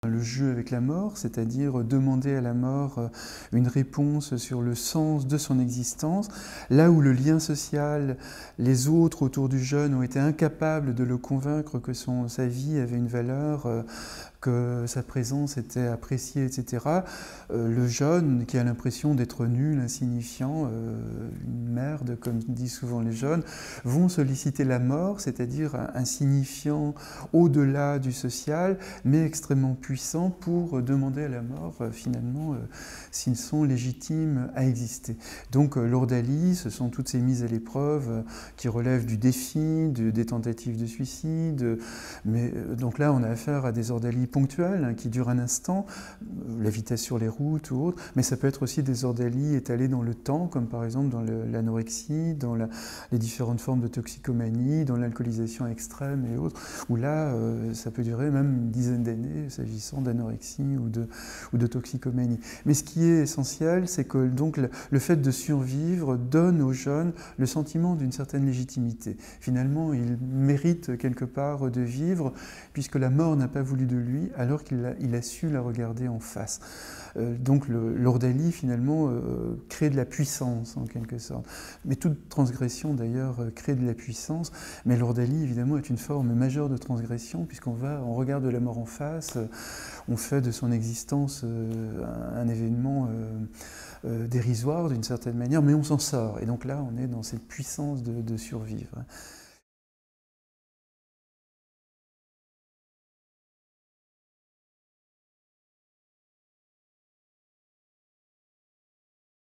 Le jeu avec la mort, c'est-à-dire demander à la mort une réponse sur le sens de son existence, là où le lien social, les autres autour du jeune ont été incapables de le convaincre que sa vie avait une valeur, que sa présence était appréciée, etc. Le jeune, qui a l'impression d'être nul, insignifiant, une merde, comme disent souvent les jeunes, vont solliciter la mort, c'est-à-dire un signifiant au-delà du social, mais extrêmement puissant pour demander à la mort, finalement, s'ils sont légitimes à exister. Donc l'ordalie, ce sont toutes ces mises à l'épreuve qui relèvent du défi, des tentatives de suicide, mais donc là on a affaire à des ordalies ponctuelles qui durent un instant, la vitesse sur les routes ou autre, mais ça peut être aussi des ordalies étalées dans le temps, comme par exemple dans l'anorexie, dans les différentes formes de toxicomanie, dans l'alcoolisation extrême et autres, où là ça peut durer même une dizaine d'années s'agissant d'anorexie ou de toxicomanie. Mais ce qui est essentiel, c'est que donc le fait de survivre donne aux jeunes le sentiment d'une certaine légitimité. Finalement, ils méritent quelque part de vivre, puisque la mort n'a pas voulu de lui, alors qu'il a su la regarder en face. Donc l'ordalie, finalement, crée de la puissance, en quelque sorte. Mais toute transgression, d'ailleurs, crée de la puissance. Mais l'ordalie, évidemment, est une forme majeure de transgression, on regarde la mort en face, on fait de son existence un événement dérisoire, d'une certaine manière, mais on s'en sort. Et donc là, on est dans cette puissance de survivre.